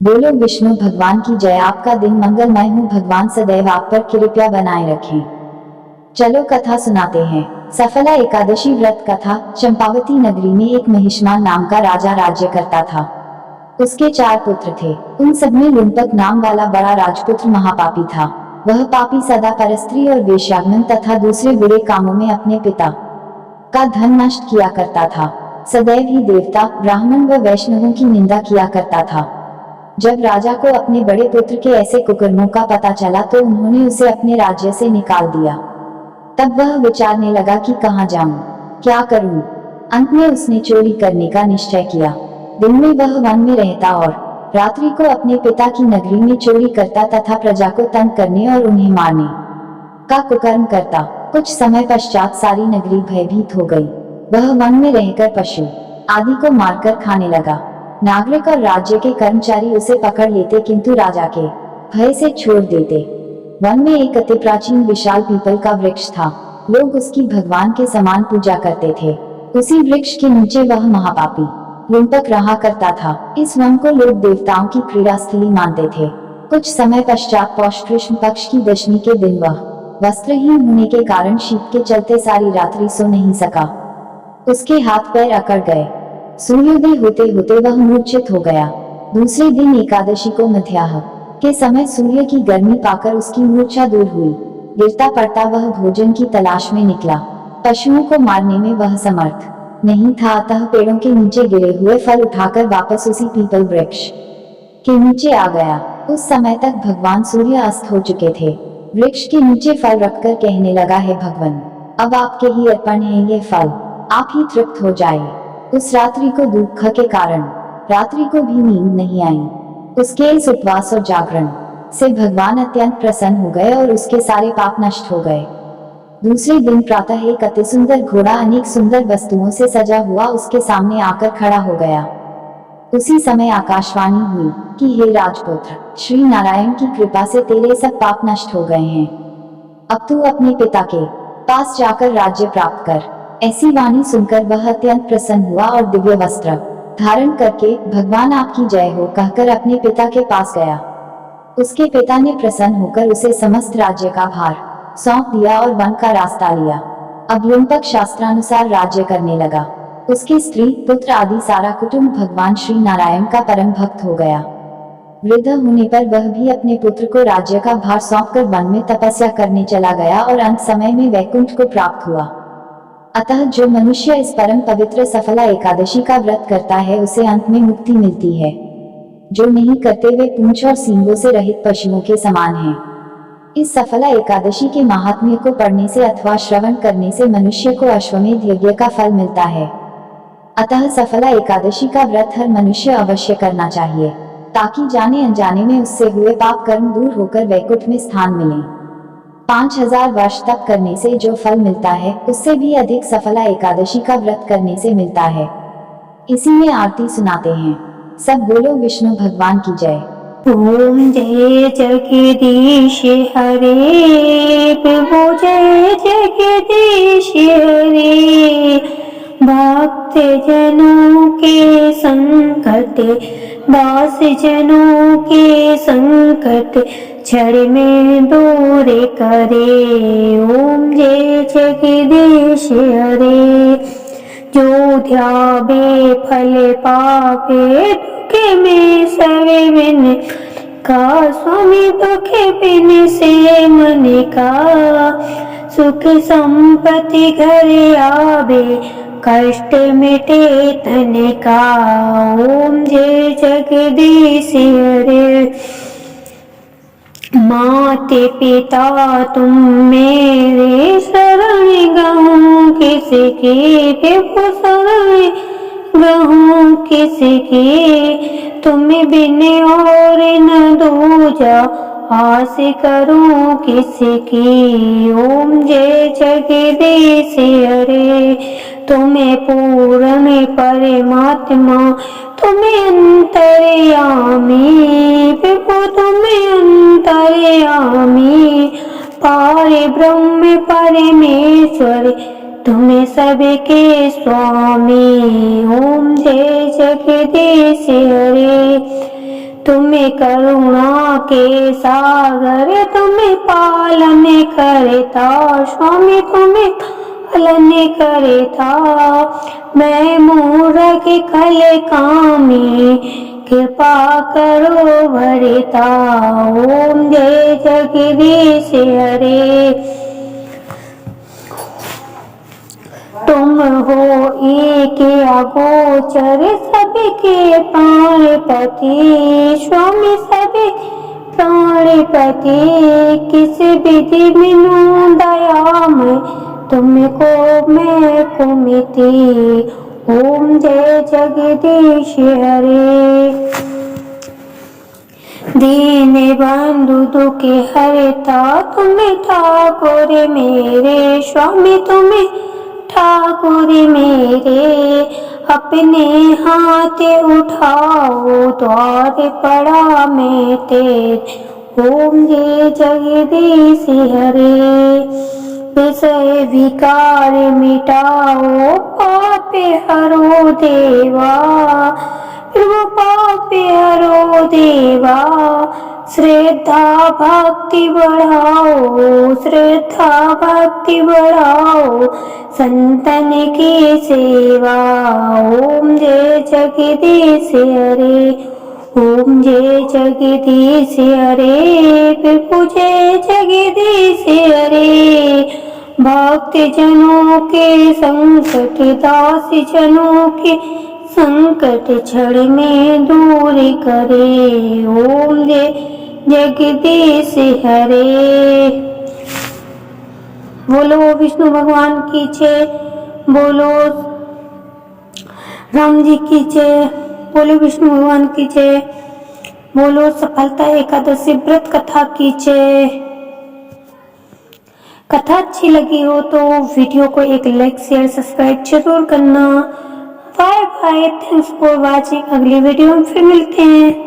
बोलो विष्णु भगवान की जय। आपका दिन मंगलमय हो, भगवान सदैव आप पर कृपा बनाए रखें। चलो कथा सुनाते हैं। सफला एकादशी व्रत कथा। चंपावती नगरी में एक महिष्मान नाम का राजा राज्य करता था। उसके 4 पुत्र थे। उन सब में लुम्पक नाम वाला बड़ा राजपुत्र महापापी था। वह पापी सदा परस्त्री और वेश्यागमन तथा दूसरे बुरे कामों में अपने पिता का धन नष्ट किया करता था। सदैव ही देवता, ब्राह्मण व वैष्णवों की निंदा किया करता था। जब राजा को अपने बड़े पुत्र के ऐसे कुकर्मों का पता चला तो उन्होंने उसे अपने राज्य से निकाल दिया। तब वह विचारने लगा कि कहाँ जाऊं, क्या करूं। अंत में उसने चोरी करने का निश्चय किया। दिन में वह वन में रहता और रात्रि को अपने पिता की नगरी में चोरी करता तथा प्रजा को तंग करने और उन्हें मारने का कुकर्म करता। कुछ समय पश्चात सारी नगरी भयभीत हो गई। वह वन में रहकर पशु आदि को मारकर खाने लगा। नागरिक और राज्य के कर्मचारी उसे पकड़ लेते किंतु राजा के भय से छोड़ देते। वन में एक अति प्राचीन विशाल पीपल का वृक्ष था। लोग उसकी भगवान के समान पूजा करते थे। उसी वृक्ष के नीचे वह महापापी लुम्पक रहा करता था। इस वन को लोग देवताओं की क्रीड़ा स्थली मानते थे। कुछ समय पश्चात पौष कृष्ण पक्ष की दशमी के दिन वह वस्त्रहीन होने के कारण शीत के चलते सारी रात्रि सो नहीं सका। उसके हाथ पैर अकड़ गए। सूर्योदय होते होते वह मूर्छित हो गया। दूसरे दिन एकादशी को मध्याह्न के समय सूर्य की गर्मी पाकर उसकी मूर्छा दूर हुई। गिरता पड़ता वह भोजन की तलाश में निकला। पशुओं को मारने में वह समर्थ नहीं था, अतः पेड़ों के नीचे गिरे हुए फल उठाकर वापस उसी पीपल वृक्ष के नीचे आ गया। उस समय तक भगवान सूर्य अस्त हो चुके थे। वृक्ष के नीचे फल रखकर कहने लगा, है भगवान, अब आपके ही अर्पण है ये फल, आप ही तृप्त हो जाए। उस रात्रि को दुख के कारण रात्रि को भी नींद नहीं आई। उसके इस उपवास और जागरण से भगवान अत्यंत प्रसन्न हो गए और उसके सारे पाप नष्ट हो गए। दूसरे दिन प्रातः एक अति सुंदर घोड़ा अनेक सुंदर वस्तुओं से सजा हुआ उसके सामने आकर खड़ा हो गया। उसी समय आकाशवाणी हुई कि हे राजपुत्र, श्री नारायण की कृपा से तेरे सब पाप नष्ट हो गए हैं। अब तू अपने पिता के पास जाकर राज्य प्राप्त कर। ऐसी वाणी सुनकर वह अत्यंत प्रसन्न हुआ और दिव्य वस्त्र धारण करके भगवान आपकी जय हो कहकर अपने पिता के पास गया। उसके पिता ने प्रसन्न होकर उसे समस्त राज्य का भार सौंप दिया और वन का रास्ता लिया। अब लुम्पक शास्त्रानुसार राज्य करने लगा। उसकी स्त्री, पुत्र आदि सारा कुटुंब भगवान श्री नारायण का परम भक्त हो गया। वृद्ध होने पर वह भी अपने पुत्र को राज्य का भार सौंपकर वन में तपस्या करने चला गया और अंत समय में वैकुंठ को प्राप्त हुआ। अतः जो मनुष्य इस परम पवित्र सफला एकादशी का व्रत करता है उसे अंत में मुक्ति मिलती है। जो नहीं करते वे पूंछ और सींगों से रहित पशुओं के समान हैं। इस सफला एकादशी के महात्म्य को पढ़ने से अथवा श्रवण करने से मनुष्य को अश्वमेध यज्ञ का फल मिलता है। अतः सफला एकादशी का व्रत हर मनुष्य अवश्य करना चाहिए, ताकि जाने अनजाने में उससे हुए पाप कर्म दूर होकर वैकुंठ में स्थान मिले। 5000 वर्ष तक करने से जो फल मिलता है उससे भी अधिक सफला एकादशी का व्रत करने से मिलता है। इसी में आरती सुनाते हैं। सब बोलो विष्णु भगवान की जय। ओम जय जगदीश हरे, प्रभु जय जगदीश हरे। भक्त जनों के संकट, दास जनों के संकट क्षण में दूर करे। ओम जय जगदीश हरे। जो ध्यावे फल पावे, दुख में सवे बिन का। स्वामी दुख बिन से मन का, सुख संपत्ति घर आवे, कष्ट मिटे तन का। ओम जय जगदीश हरे। माते पिता तुम मेरे शरण गहूँ किसकी, देखो शरण गहूँ किसकी। तुम बिन और न दूजा, आस करूं किसकी। ओम जय जगदीश हरे। तुम्हें पूर्ण परमात्मा, तुम्हें अंतर्यामी, प्रभु तुम्हें अंतर्यामी। पार ब्रह्म परमेश्वर, तुम्हें सबके स्वामी। ओम जय जगदीश हरे। तुम्हें करुणा के सागर तुम्हें पालन करता स्वामी तुम्हें पालन करता मैं मूर्ख खल कामी कृपा करो भरता ओम जय जगदीश हरे तुम हो एक अगोचर सबके प्राणपति स्वामी सभी प्राणपति किस विधि बिनु दया में तुमको मैं कुमिति ओम जय जगदीश हरे दीन बंधु दुखी हरता तुम्हें ठाकुर मेरे स्वामी तुम्हें ठाकुर मेरे अपने हाथ उठाओ द्वार पड़ा मैं तेरे ओम जय जगदीश हरे विषय विकार मिटाओ पाप हरो देवा प्रभु पाप हरो देवा श्रद्धा भक्ति बढ़ाओ श्रद्धा भक्ति बढ़ाओ संतन की सेवा ओम जय जगदीश हरे ओम जय जगदीश हरे प्रभु जय जगदीश हरे भक्त जनों के संकट दास जनों के संकट क्षण में दूर करे ओम जय जगदीश हरे बोलो विष्णु भगवान की जय बोलो राम जी की जय बोलो विष्णु भगवान की जय बोलो सफलता एकादशी व्रत कथा की जय कथा अच्छी लगी हो तो वीडियो को एक लाइक शेयर सब्सक्राइब जरूर करना bye bye thanks for watching अगली वीडियो में फिर मिलते हैं।